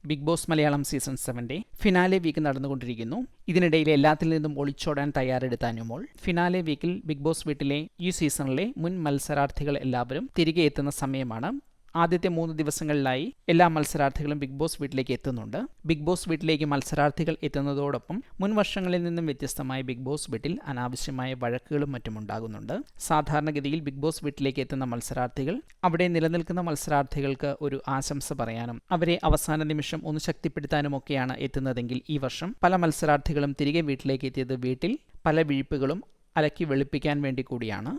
Big Boss Malayalam season 7 finale week നടന്നുകൊണ്ടിരിക്കുന്നു. ഇതിനിടയിൽ എല്ലാത്തിൽ നിന്നും ഒളിച്ചോടാൻ തയ്യാറെടുത്ത അനുമോൾ ഫിനാലെ വീക്കിൽ ബിഗ് ബോസ് വീട്ടിലെ ഈ സീസണിലെ മുൻ മത്സരാർത്ഥികൾ എല്ലാവരും തിരികെ എത്തുന്ന സമയമാണ്. ആദ്യത്തെ 3 ദിവസങ്ങളിലായി എല്ലാ മത്സരാർത്ഥികളും ബിഗ് ബോസ് വീട്ടിലേക്ക് എത്തുന്നുണ്ട്. ബിഗ് ബോസ് വീട്ടിലേക്ക് മത്സരാർത്ഥികൾ എത്തുന്നതോടൊപ്പം മുൻ വർഷങ്ങളിൽ നിന്നും വ്യത്യസ്തമായി ബിഗ് ബോസ് വീട്ടിൽ അനാവശ്യമായ വഴക്കുകളും മറ്റും ഉണ്ടാകുന്നുണ്ട്. സാധാരണഗതിയിൽ ബിഗ് ബോസ് വീട്ടിലേക്ക് എത്തുന്ന മത്സരാർത്ഥികൾ അവിടെ നിലനിൽക്കുന്ന മത്സരാർത്ഥികൾക്ക് ഒരു ആശംസ പറയാനും അവരെ അവസാന നിമിഷം ഒന്ന് ശക്തിപ്പെടുത്താനുമൊക്കെയാണ് എത്തുന്നതെങ്കിൽ ഈ വർഷം പല മത്സരാർത്ഥികളും തിരികെ വീട്ടിലേക്ക് എത്തിയത് വീട്ടിൽ പല വിഴുപ്പുകളും അലക്കി വെളുപ്പിക്കാൻ വേണ്ടി കൂടിയാണ്.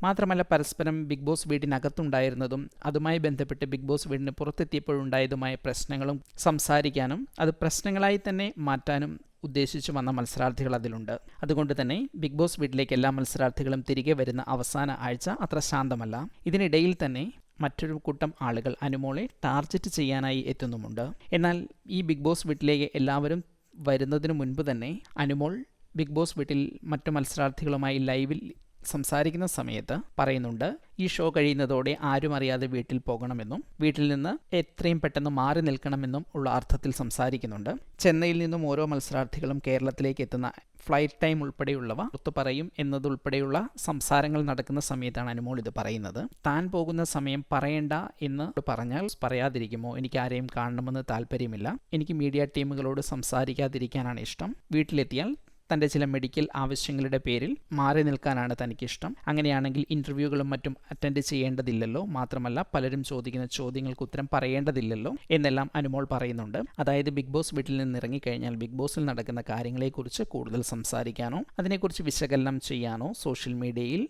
മാത്രമല്ല പരസ്പരം ബിഗ് ബോസ് വീടിനകത്തുണ്ടായിരുന്നതും അതുമായി ബന്ധപ്പെട്ട് ബിഗ് ബോസ് വീടിന് പുറത്തെത്തിയപ്പോഴുണ്ടായതുമായ പ്രശ്നങ്ങളും സംസാരിക്കാനും അത് പ്രശ്നങ്ങളായി തന്നെ മാറ്റാനും ഉദ്ദേശിച്ചു വന്ന മത്സരാർത്ഥികൾ അതിലുണ്ട്. അതുകൊണ്ട് തന്നെ ബിഗ് ബോസ് വീട്ടിലേക്ക് എല്ലാ മത്സരാർത്ഥികളും തിരികെ വരുന്ന അവസാന ആഴ്ച അത്ര ശാന്തമല്ല. ഇതിനിടയിൽ തന്നെ മറ്റൊരു കൂട്ടം ആളുകൾ അനുമോളെ ടാർഗറ്റ് ചെയ്യാനായി എത്തുന്നുമുണ്ട്. എന്നാൽ ഈ ബിഗ് ബോസ് വീട്ടിലേക്ക് എല്ലാവരും വരുന്നതിന് മുൻപ് തന്നെ അനുമോൾ ബിഗ് ബോസ് വീട്ടിൽ മറ്റു മത്സരാർത്ഥികളുമായി ലൈവിൽ സംസാരിക്കുന്ന സമയത്ത് പറയുന്നുണ്ട്, ഈ ഷോ കഴിയുന്നതോടെ ആരും അറിയാതെ വീട്ടിൽ പോകണമെന്നും വീട്ടിൽ നിന്ന് എത്രയും പെട്ടെന്ന് മാറി നിൽക്കണമെന്നും ഉള്ള അർത്ഥത്തിൽ സംസാരിക്കുന്നുണ്ട്. ചെന്നൈയിൽ നിന്നും ഓരോ മത്സരാർത്ഥികളും കേരളത്തിലേക്ക് എത്തുന്ന ഫ്ലൈറ്റ് ടൈം ഉൾപ്പെടെയുള്ളവ ഒത്തു പറയും എന്നതുൾപ്പെടെയുള്ള സംസാരങ്ങൾ നടക്കുന്ന സമയത്താണ് അനുമോൾ ഇത് പറയുന്നത്. താൻ പോകുന്ന സമയം പറയണ്ട എന്ന് പറഞ്ഞാൽ പറയാതിരിക്കുമോ? എനിക്ക് ആരെയും കാണണമെന്ന് താല്പര്യമില്ല. എനിക്ക് മീഡിയ ടീമുകളോട് സംസാരിക്കാതിരിക്കാനാണ് ഇഷ്ടം. വീട്ടിലെത്തിയാൽ തൻ്റെ ചില മെഡിക്കൽ ആവശ്യങ്ങളുടെ പേരിൽ മാറി നിൽക്കാനാണ് തനിക്കിഷ്ടം. അങ്ങനെയാണെങ്കിൽ ഇൻ്റർവ്യൂകളും മറ്റും അറ്റൻഡ് ചെയ്യേണ്ടതില്ലല്ലോ, മാത്രമല്ല പലരും ചോദിക്കുന്ന ചോദ്യങ്ങൾക്ക് ഉത്തരം പറയേണ്ടതില്ലല്ലോ എന്നെല്ലാം അനുമോൾ പറയുന്നുണ്ട്. അതായത് ബിഗ് ബോസ് വീട്ടിൽ നിന്ന് ഇറങ്ങിക്കഴിഞ്ഞാൽ ബിഗ് ബോസിൽ നടക്കുന്ന കാര്യങ്ങളെക്കുറിച്ച് കൂടുതൽ സംസാരിക്കാനോ അതിനെക്കുറിച്ച് വിശകലനം ചെയ്യാനോ സോഷ്യൽ മീഡിയയിൽ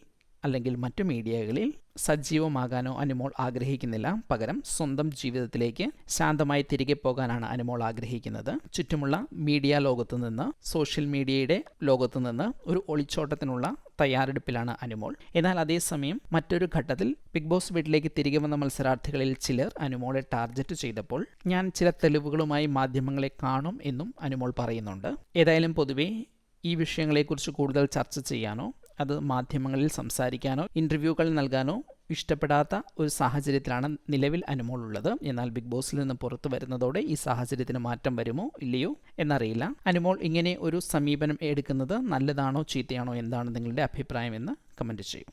അല്ലെങ്കിൽ മറ്റു മീഡിയകളിൽ സജീവമാകാനോ അനുമോൾ ആഗ്രഹിക്കുന്നില്ല. പകരം സ്വന്തം ജീവിതത്തിലേക്ക് ശാന്തമായി തിരികെ പോകാനാണ് അനുമോൾ ആഗ്രഹിക്കുന്നത്. ചുറ്റുമുള്ള മീഡിയ ലോകത്തു നിന്ന്, സോഷ്യൽ മീഡിയയുടെ ലോകത്തു നിന്ന് ഒരു ഒളിച്ചോട്ടത്തിനുള്ള തയ്യാറെടുപ്പിലാണ് അനുമോൾ. എന്നാൽ അതേസമയം മറ്റൊരു ഘട്ടത്തിൽ ബിഗ് ബോസ് വീട്ടിലേക്ക് തിരികെ വന്ന മത്സരാർത്ഥികളിൽ ചിലർ അനുമോളെ ടാർഗറ്റ് ചെയ്തപ്പോൾ ഞാൻ ചില തെളിവുകളുമായി മാധ്യമങ്ങളെ കാണും എന്നും അനുമോൾ പറയുന്നുണ്ട്. ഏതായാലും പൊതുവെ ഈ വിഷയങ്ങളെക്കുറിച്ച് കൂടുതൽ ചർച്ച ചെയ്യാനോ അത് മാധ്യമങ്ങളിൽ സംസാരിക്കാനോ ഇൻ്റർവ്യൂകൾ നൽകാനോ ഇഷ്ടപ്പെടാത്ത ഒരു സാഹചര്യത്തിലാണ് നിലവിൽ അനുമോൾ ഉള്ളത്. എന്നാൽ ബിഗ് ബോസിൽ നിന്ന് പുറത്തു വരുന്നതോടെ ഈ സാഹചര്യത്തിന് മാറ്റം വരുമോ ഇല്ലയോ എന്നറിയില്ല. അനുമോൾ ഇങ്ങനെ ഒരു സമീപനം എടുക്കുന്നത് നല്ലതാണോ ചീത്തയാണോ? എന്താണ് നിങ്ങളുടെ അഭിപ്രായം എന്ന് കമൻറ്റ് ചെയ്യൂ.